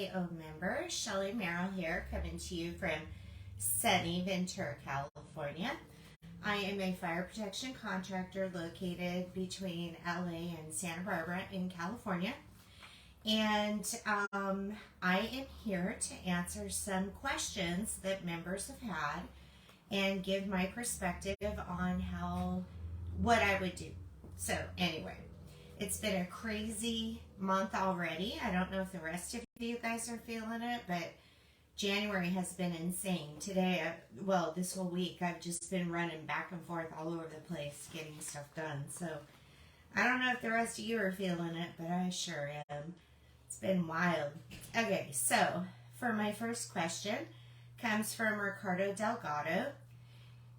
KO member, Shelley Merrell here, coming to you from sunny Ventura, California. I am a fire protection contractor located between LA and Santa Barbara in California. And I am here to answer some questions that members have had and give my perspective on what I would do. So anyway, it's been a crazy month already. I don't know if the rest of you guys are feeling it, but January has been insane. Today, this whole week, I've just been running back and forth all over the place getting stuff done. So I don't know if the rest of you are feeling it, but I sure am. It's been wild. Okay, so for my first question, comes from Ricardo Delgado.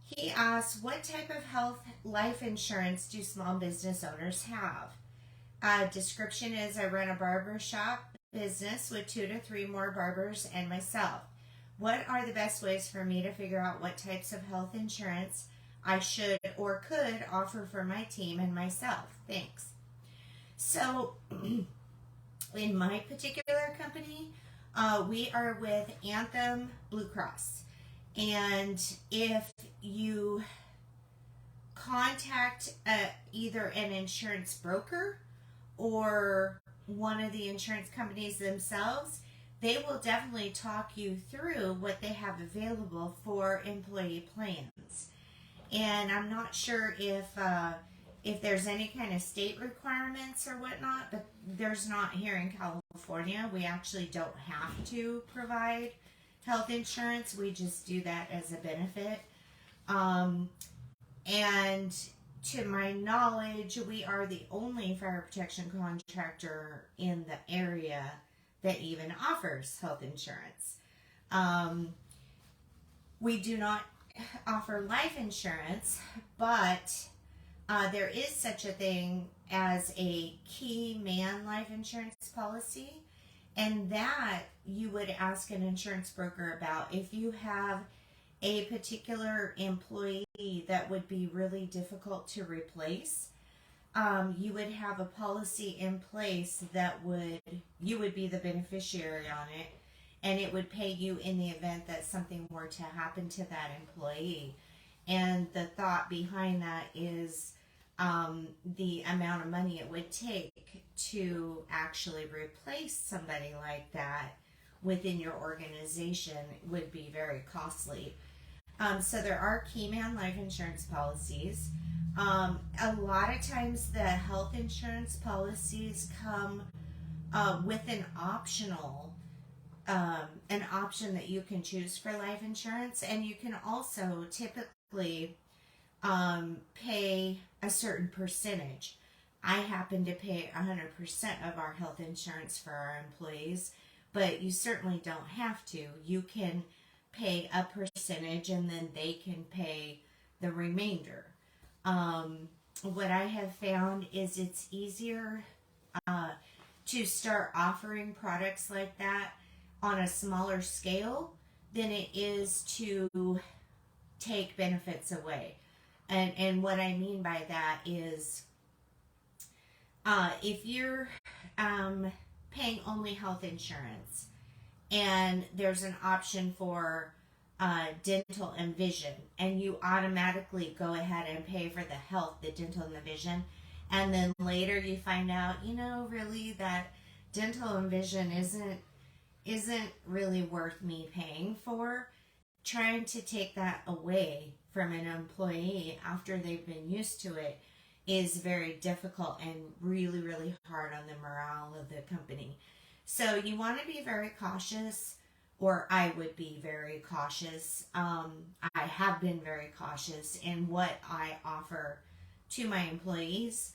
He asks, what type of health life insurance do small business owners have? Description is, I run a barber shop business with 2 to 3 more barbers and myself. What are the best ways for me to figure out what types of health insurance I should or could offer for my team and myself? Thanks. So, in my particular company, we are with Anthem Blue Cross. And if you contact either an insurance broker or one of the insurance companies themselves, they will definitely talk you through what they have available for employee plans. And I'm not sure if there's any kind of state requirements or whatnot, but there's not here in California. We actually don't have to provide health insurance. We just do that as a benefit. And to my knowledge, we are the only fire protection contractor in the area that even offers health insurance. We do not offer life insurance, but there is such a thing as a key man life insurance policy, and that you would ask an insurance broker about. If you have a particular employee that would be really difficult to replace, you would have a policy in place that you would be the beneficiary on it, and it would pay you in the event that something were to happen to that employee. And the thought behind that is the amount of money it would take to actually replace somebody like that within your organization would be very costly. So there are key man life insurance policies. A lot of times the health insurance policies come with an option that you can choose for life insurance, and you can also typically pay a certain percentage. I happen to pay 100% of our health insurance for our employees, but you certainly don't have to. You can pay a percentage and then they can pay the remainder. What I have found is it's easier to start offering products like that on a smaller scale than it is to take benefits away. And what I mean by that is if you're paying only health insurance and there's an option for dental and vision, and you automatically go ahead and pay for the health, the dental and the vision, and then later you find out, really that dental and vision isn't really worth me paying for, trying to take that away from an employee after they've been used to it is very difficult and really, really hard on the morale of the company. So you want to be very cautious, or I would be very cautious. I have been very cautious in what I offer to my employees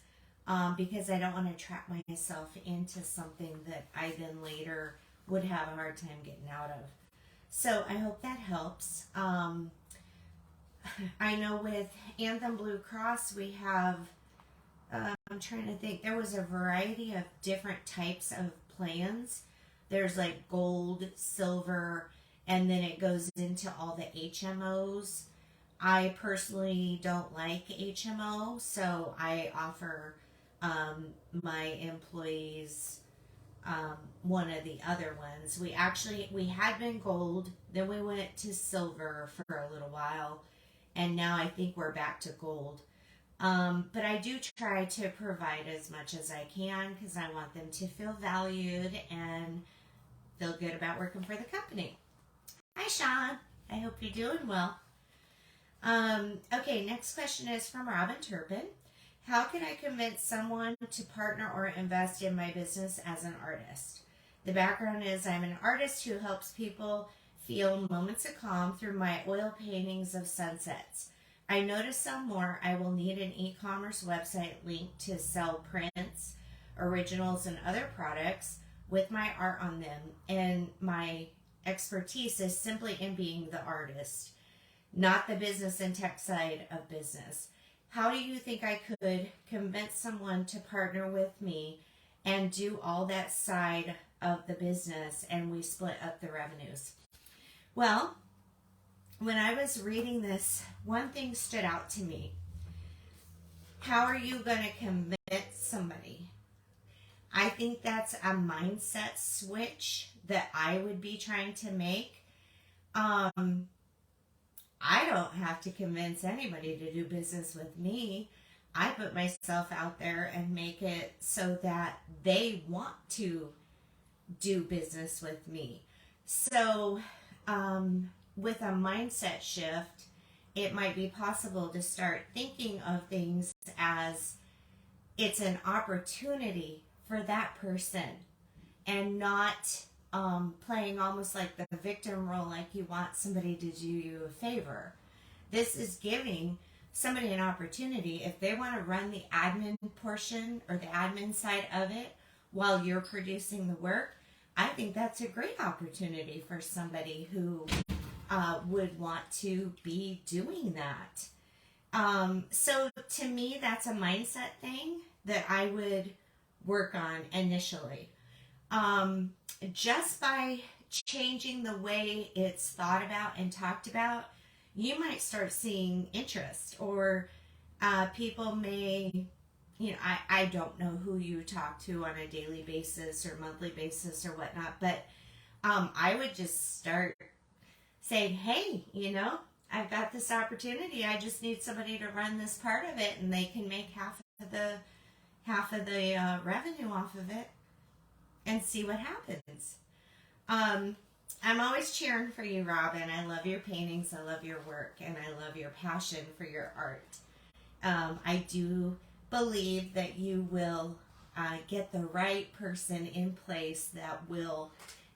because I don't want to trap myself into something that I then later would have a hard time getting out of. So I hope that helps. I know with Anthem Blue Cross, we have, I'm trying to think, there was a variety of different types of plans. There's like gold, silver, and then it goes into all the HMOs. I personally don't like HMO, so I offer my employees one of the other ones. We had been gold, then we went to silver for a little while, and now I think we're back to gold. But I do try to provide as much as I can because I want them to feel valued and feel good about working for the company. Hi, Sean. I hope you're doing well. Okay, next question is from Robin Turpin. How can I convince someone to partner or invest in my business as an artist? The background is I'm an artist who helps people feel moments of calm through my oil paintings of sunsets. I know to sell more, I will need an e-commerce website link to sell prints, originals, and other products with my art on them. And my expertise is simply in being the artist, not the business and tech side of business. How do you think I could convince someone to partner with me and do all that side of the business and we split up the revenues? Well, when I was reading this, one thing stood out to me. How are you going to convince somebody? I think that's a mindset switch that I would be trying to make. I don't have to convince anybody to do business with me. I put myself out there and make it so that they want to do business with me. So, with a mindset shift, it might be possible to start thinking of things as it's an opportunity for that person and not playing almost like the victim role, like you want somebody to do you a favor. This is giving somebody an opportunity if they want to run the admin portion or the admin side of it while you're producing the work. I think that's a great opportunity for somebody who would want to be doing that. So to me, that's a mindset thing that I would work on initially. Just by changing the way it's thought about and talked about, you might start seeing interest, or people may, I don't know who you talk to on a daily basis or monthly basis or whatnot, but I would just start saying, hey, I've got this opportunity. I just need somebody to run this part of it, and they can make half of the revenue off of it, and see what happens. I'm always cheering for you, Robin. I love your paintings, I love your work, and I love your passion for your art. I do believe that you will get the right person in place that will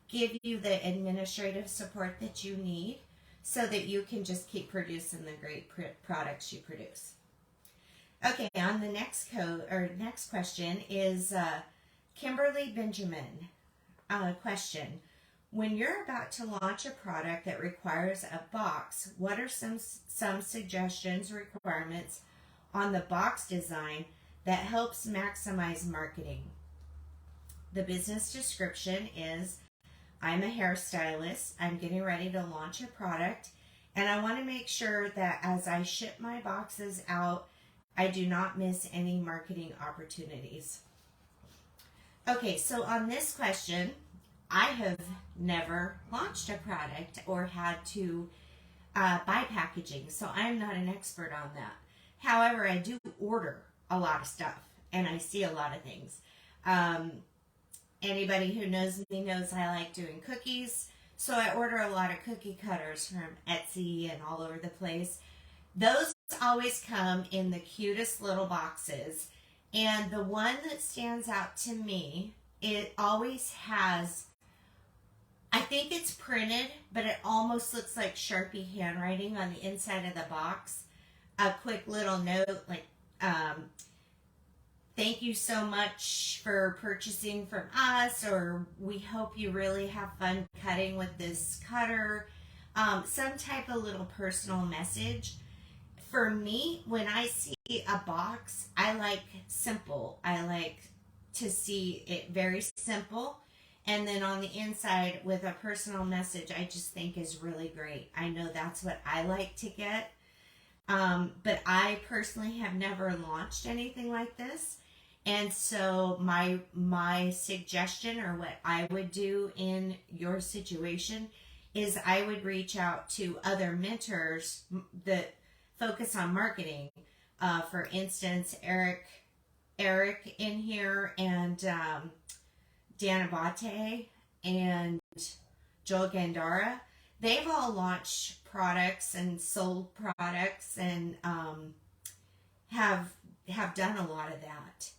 give you the administrative support that you need so that you can just keep producing the great products you produce. Okay, on the next question is Kimberly Benjamin. Question. When you're about to launch a product that requires a box, what are some suggestions, requirements on the box design that helps maximize marketing? The business description is, I'm a hairstylist. I'm getting ready to launch a product, and I want to make sure that as I ship my boxes out, I do not miss any marketing opportunities. Okay, so on this question, I have never launched a product or had to buy packaging, so I'm not an expert on that. However, I do order a lot of stuff, and I see a lot of things. Anybody who knows me knows I like doing cookies, so I order a lot of cookie cutters from Etsy and all over the place. Those always come in the cutest little boxes, and the one that stands out to me, it always has, I think it's printed, but it almost looks like Sharpie handwriting on the inside of the box. A quick little note like, thank you so much for purchasing from us, or we hope you really have fun cutting with this cutter. Some type of little personal message. For me, when I see a box, I like simple. I like to see it very simple. And then on the inside with a personal message, I just think is really great. I know that's what I like to get. But I personally have never launched anything like this. And so my suggestion, or what I would do in your situation, is I would reach out to other mentors that focus on marketing. For instance, Eric in here, and Dan Abate and Joel Gandara. They've all launched products and sold products, and have done a lot of that.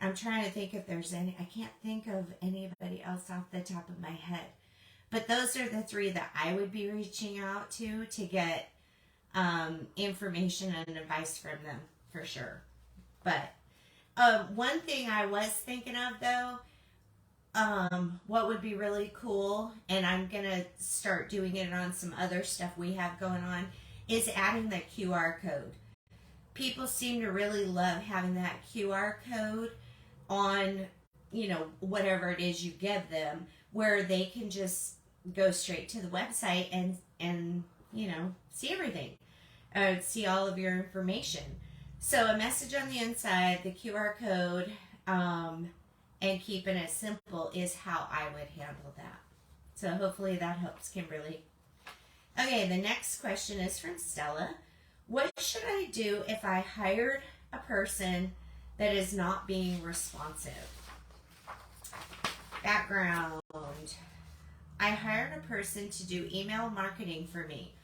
I'm trying to think if there's any. I can't think of anybody else off the top of my head. But those are the three that I would be reaching out to get information and advice from them, for sure. But one thing I was thinking of, though, what would be really cool, and I'm going to start doing it on some other stuff we have going on, is adding the QR code. People seem to really love having that QR code on, whatever it is you give them, where they can just go straight to the website and see everything, see all of your information. So a message on the inside, the QR code, and keeping it simple is how I would handle that. So hopefully that helps, Kimberly. Okay, the next question is from Stella. What should I do if I hired a person that is not being responsive? Background. I hired a person to do email marketing for me.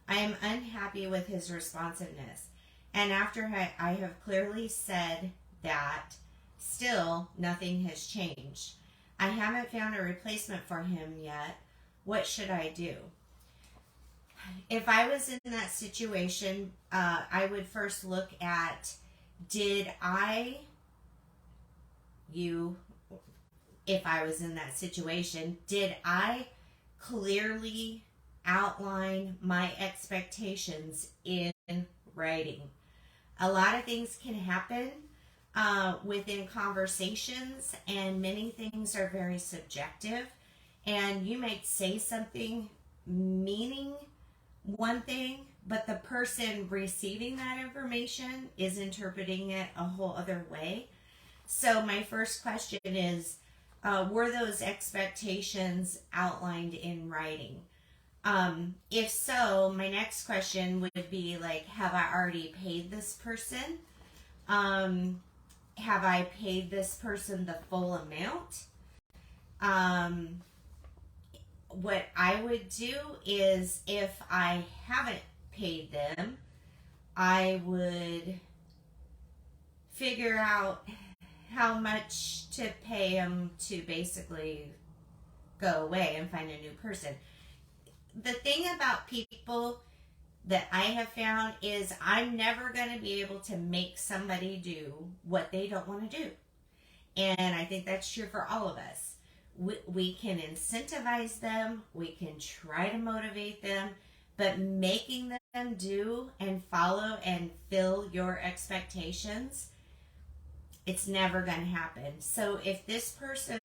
I am unhappy with his responsiveness. And after I have clearly said that, still nothing has changed. I haven't found a replacement for him yet. What should I do? If I was in that situation, I would first look at, if I was in that situation, did I clearly outline my expectations in writing? A lot of things can happen within conversations, and many things are very subjective, and you might say something meaning one thing, but the person receiving that information is interpreting it a whole other way. So my first question is, were those expectations outlined in writing? If so, my next question would be like, have I already paid this person? Have I paid this person the full amount? What I would do is, if I haven't paid them, I would figure out how much to pay them to basically go away and find a new person. The thing about people that I have found is I'm never going to be able to make somebody do what they don't want to do. And I think that's true for all of us. We can incentivize them, we can try to motivate them, but making them do and follow and fill your expectations, it's never going to happen. So if this person,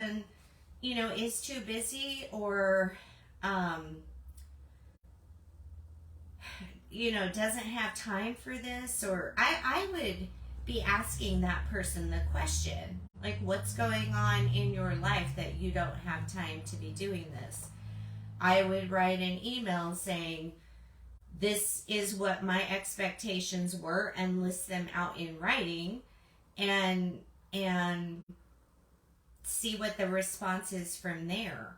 is too busy, or doesn't have time for this, or I would be asking that person the question, like, what's going on in your life that you don't have time to be doing this? I would write an email saying, this is what my expectations were, and list them out in writing, and see what the response is from there.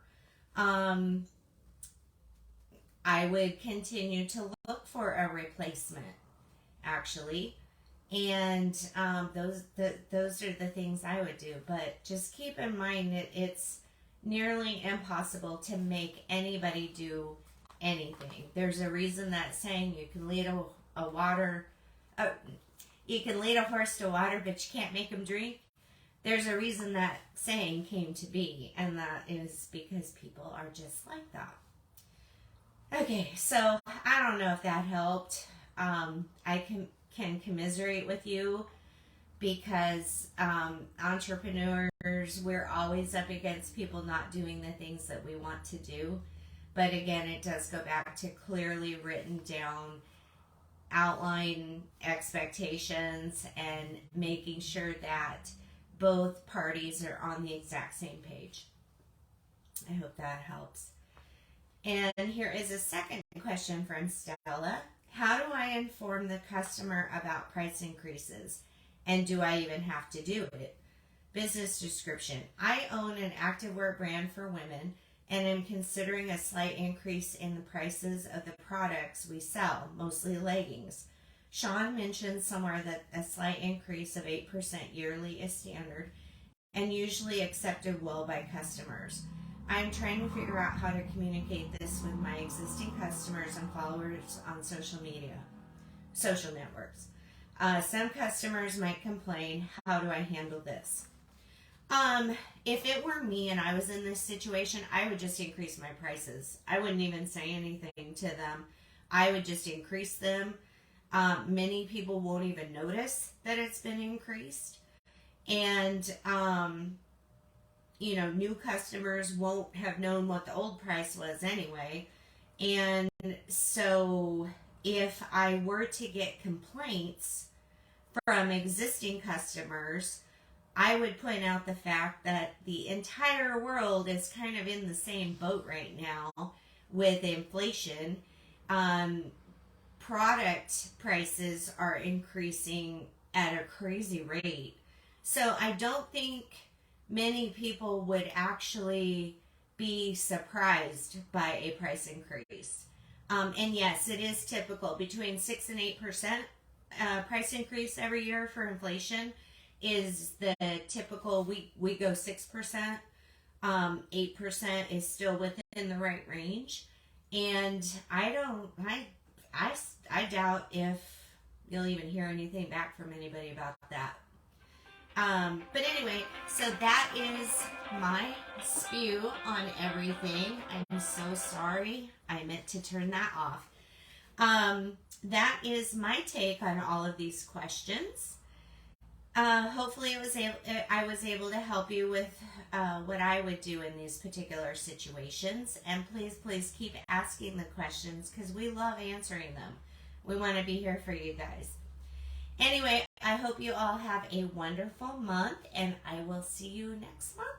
I would continue to look for a replacement, actually. And those are the things I would do. But just keep in mind that it's nearly impossible to make anybody do anything. There's a reason that saying, you can lead you can lead a horse to water, but you can't make him drink. There's a reason that saying came to be, and that is because people are just like that. Okay, so I don't know if that helped. I can commiserate with you, because entrepreneurs, we're always up against people not doing the things that we want to do. But again, it does go back to clearly written down, outline expectations, and making sure that both parties are on the exact same page. I hope that helps. And here is a second question from Stella. How do I inform the customer about price increases? And do I even have to do it? Business description. I own an activewear brand for women and am considering a slight increase in the prices of the products we sell, mostly leggings. Sean mentioned somewhere that a slight increase of 8% yearly is standard and usually accepted well by customers. I'm trying to figure out how to communicate this with my existing customers and followers on social networks. Some customers might complain. How do I handle this? If it were me and I was in this situation, I would just increase my prices. I wouldn't even say anything to them. I would just increase them. Many people won't even notice that it's been increased. And, new customers won't have known what the old price was anyway. And so if I were to get complaints from existing customers, I would point out the fact that the entire world is kind of in the same boat right now with inflation. Product prices are increasing at a crazy rate. So I don't think many people would actually be surprised by a price increase. And yes, it is typical. Between 6 and 8% price increase every year for inflation is the typical. We go 6%. 8% is still within the right range. And I doubt if you'll even hear anything back from anybody about that. But anyway, so that is my spew on everything. I'm so sorry. I meant to turn that off. That is my take on all of these questions. Hopefully I was able to help you with what I would do in these particular situations. And please keep asking the questions because we love answering them. We want to be here for you guys. Anyway, I hope you all have a wonderful month, and I will see you next month.